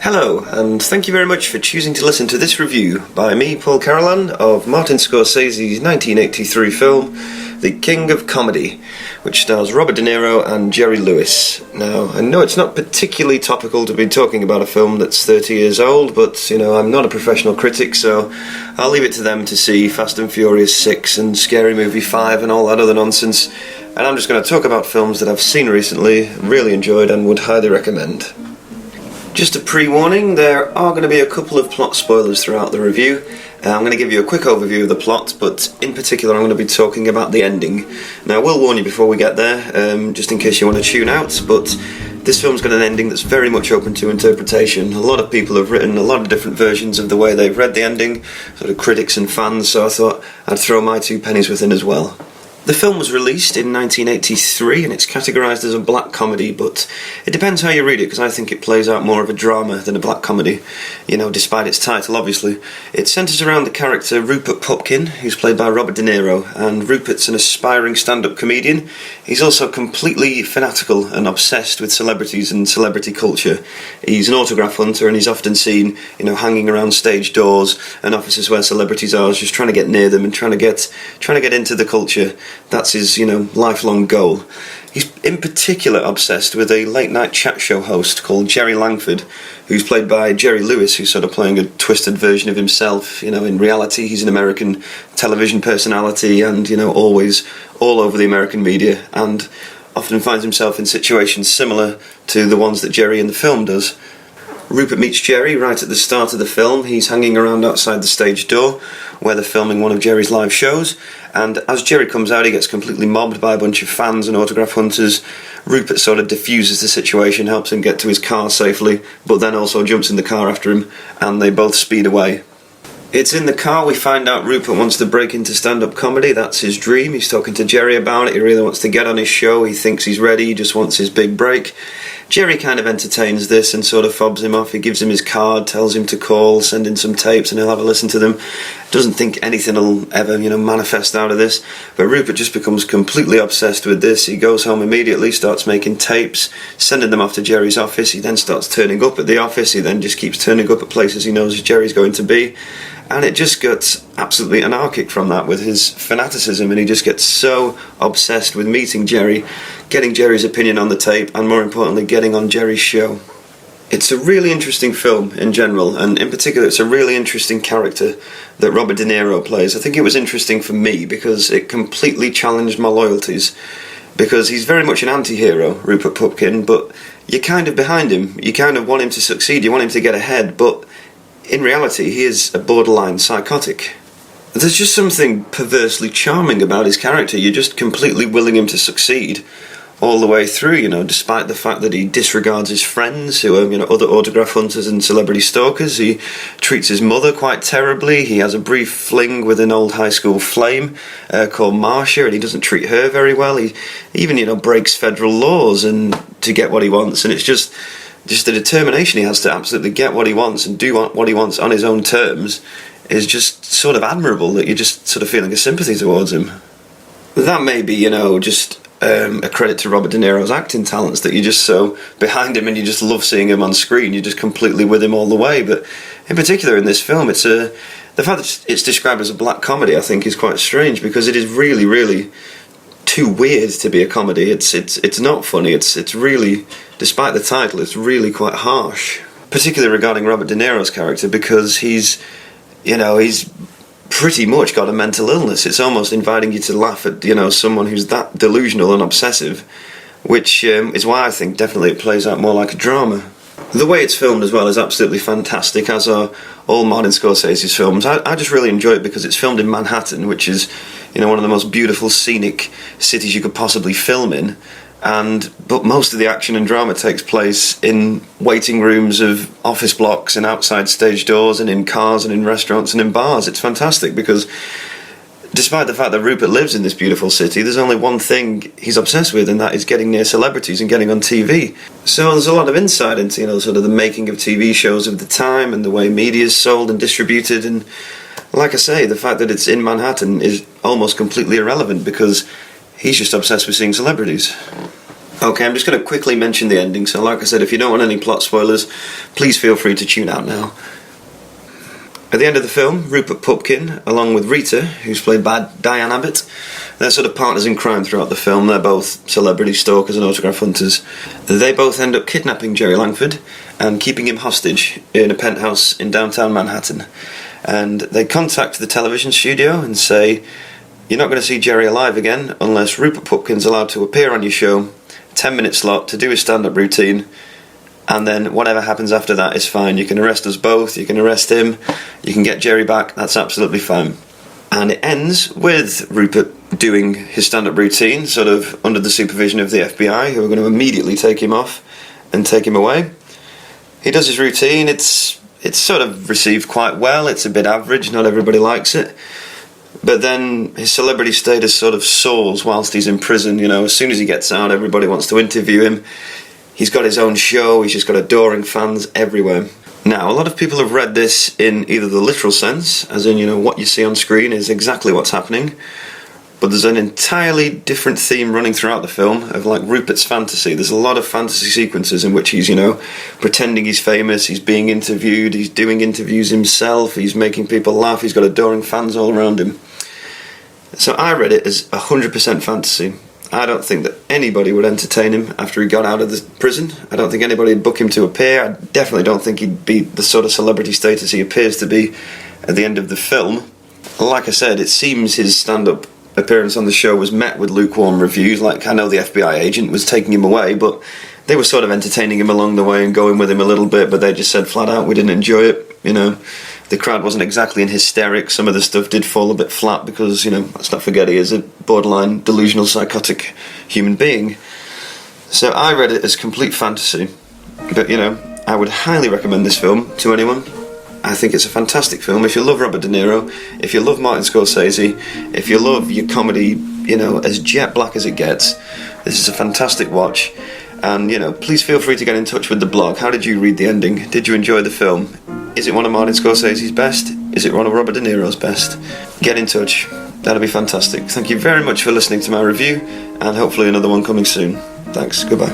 Hello, and thank you very much for choosing to listen to this review by me, Paul Carolan, of Martin Scorsese's 1983 film, The King of Comedy, which stars Robert De Niro and Jerry Lewis. Now, I know it's not particularly topical to be talking about a film that's 30 years old, but, I'm not a professional critic, so I'll leave it to them to see Fast and Furious 6 and Scary Movie 5 and all that other nonsense, and I'm just going to talk about films that I've seen recently, really enjoyed, and would highly recommend. Just a pre-warning, there are going to be a couple of plot spoilers throughout the review. I'm going to give you a quick overview of the plot, but in particular I'm going to be talking about the ending. Now I will warn you before we get there, just in case you want to tune out, but this film's got an ending that's very much open to interpretation. A lot of people have written a lot of different versions of the way they've read the ending, sort of critics and fans, so I thought I'd throw my 2 pennies within as well. The film was released in 1983 and it's categorised as a black comedy, but it depends how you read it, because I think it plays out more of a drama than a black comedy, despite its title obviously. It centres around the character Rupert Pupkin, who's played by Robert De Niro, and Rupert's an aspiring stand-up comedian. He's also completely fanatical and obsessed with celebrities and celebrity culture. He's an autograph hunter and he's often seen, hanging around stage doors and offices where celebrities are, just trying to get near them and trying to get into the culture. That's his, lifelong goal. He's in particular obsessed with a late-night chat show host called Jerry Langford, who's played by Jerry Lewis, who's sort of playing a twisted version of himself. In reality, he's an American television personality and, always all over the American media, and often finds himself in situations similar to the ones that Jerry in the film does. Rupert meets Jerry right at the start of the film. He's hanging around outside the stage door where they're filming one of Jerry's live shows, and as Jerry comes out he gets completely mobbed by a bunch of fans and autograph hunters. Rupert sort of diffuses the situation, helps him get to his car safely, but then also jumps in the car after him and they both speed away. It's in the car we find out Rupert wants to break into stand-up comedy. That's his dream. He's talking to Jerry about it. He really wants to get on his show. He thinks he's ready. He just wants his big break. Jerry kind of entertains this and sort of fobs him off. He gives him his card, tells him to call, send in some tapes and he'll have a listen to them. Doesn't think anything will ever, manifest out of this. But Rupert just becomes completely obsessed with this. He goes home immediately, starts making tapes, sending them off to Jerry's office. He then starts turning up at the office. He then just keeps turning up at places he knows Jerry's going to be. And it just gets absolutely anarchic from that with his fanaticism, and he just gets so obsessed with meeting Jerry, getting Jerry's opinion on the tape, and more importantly, getting on Jerry's show. It's a really interesting film in general, and in particular it's a really interesting character that Robert De Niro plays. I think it was interesting for me because it completely challenged my loyalties, because he's very much an anti-hero, Rupert Pupkin, but you're kind of behind him. You kind of want him to succeed, you want him to get ahead, but in reality, he is a borderline psychotic. There's just something perversely charming about his character. You're just completely willing him to succeed all the way through, despite the fact that he disregards his friends, who are, other autograph hunters and celebrity stalkers. He treats his mother quite terribly. He has a brief fling with an old high school flame called Marcia, and he doesn't treat her very well. He even, breaks federal laws and to get what he wants, and it's just the determination he has to absolutely get what he wants and do what he wants on his own terms is just sort of admirable, that you're just sort of feeling a sympathy towards him. That may be, just a credit to Robert De Niro's acting talents, that you're just so behind him and you just love seeing him on screen. You're just completely with him all the way. But in particular in this film, the fact that it's described as a black comedy, I think, is quite strange, because it is really, really too weird to be a comedy. It's not funny. It's really, despite the title, it's really quite harsh, particularly regarding Robert De Niro's character, because he's pretty much got a mental illness. It's almost inviting you to laugh at someone who's that delusional and obsessive, which is why I think definitely it plays out more like a drama. The way it's filmed as well is absolutely fantastic, as are all Martin Scorsese's films. I just really enjoy it because it's filmed in Manhattan, which is one of the most beautiful scenic cities you could possibly film in, but most of the action and drama takes place in waiting rooms of office blocks and outside stage doors and in cars and in restaurants and in bars. It's fantastic because despite the fact that Rupert lives in this beautiful city, there's only one thing he's obsessed with, and that is getting near celebrities and getting on TV. So there's a lot of insight into, sort of the making of TV shows of the time and the way media is sold and distributed. And like I say, the fact that it's in Manhattan is almost completely irrelevant because he's just obsessed with seeing celebrities. Okay, I'm just going to quickly mention the ending. So like I said, if you don't want any plot spoilers, please feel free to tune out now. At the end of the film, Rupert Pupkin, along with Rita, who's played by Diahnne Abbott, they're sort of partners in crime throughout the film. They're both celebrity stalkers and autograph hunters. They both end up kidnapping Jerry Langford and keeping him hostage in a penthouse in downtown Manhattan. And they contact the television studio and say, "You're not going to see Jerry alive again unless Rupert Pupkin's allowed to appear on your show, 10-minute slot to do his stand-up routine, and then whatever happens after that is fine. You can arrest us both, you can arrest him, you can get Jerry back, that's absolutely fine." And it ends with Rupert doing his stand-up routine, sort of under the supervision of the FBI, who are going to immediately take him off and take him away. He does his routine. It's sort of received quite well. It's a bit average, not everybody likes it. But then his celebrity status sort of soars whilst he's in prison. You know, as soon as he gets out, everybody wants to interview him. He's got his own show, he's just got adoring fans everywhere. Now, a lot of people have read this in either the literal sense, as in, you know, what you see on screen is exactly what's happening, but there's an entirely different theme running throughout the film of, like, Rupert's fantasy. There's a lot of fantasy sequences in which he's, you know, pretending he's famous, he's being interviewed, he's doing interviews himself, he's making people laugh, he's got adoring fans all around him. So I read it as 100% fantasy. I don't think that anybody would entertain him after he got out of the prison. I don't think anybody would book him to appear. I definitely don't think he'd be the sort of celebrity status he appears to be at the end of the film. Like I said, it seems his stand-up appearance on the show was met with lukewarm reviews. Like, I know the FBI agent was taking him away, but they were sort of entertaining him along the way and going with him a little bit, but they just said flat out, we didn't enjoy it, you know. The crowd wasn't exactly in hysterics. Some of the stuff did fall a bit flat because, you know, let's not forget he is a borderline delusional psychotic human being. So I read it as complete fantasy. But, you know, I would highly recommend this film to anyone. I think it's a fantastic film. If you love Robert De Niro, if you love Martin Scorsese, if you love your comedy, you know, as jet black as it gets, this is a fantastic watch. And, you know, please feel free to get in touch with the blog. How did you read the ending? Did you enjoy the film? Is it one of Martin Scorsese's best? Is it one of Robert De Niro's best? Get in touch. That'll be fantastic. Thank you very much for listening to my review, and hopefully another one coming soon. Thanks. Goodbye.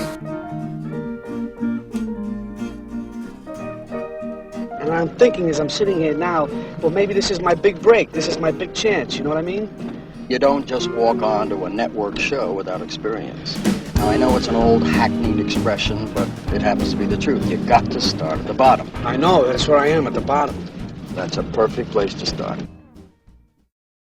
And I'm thinking as I'm sitting here now, well, maybe this is my big break. This is my big chance. You know what I mean? You don't just walk on to a network show without experience. Now, I know it's an old hackneyed expression, but it happens to be the truth. You got to start at the bottom. I know, that's where I am, at the bottom. That's a perfect place to start.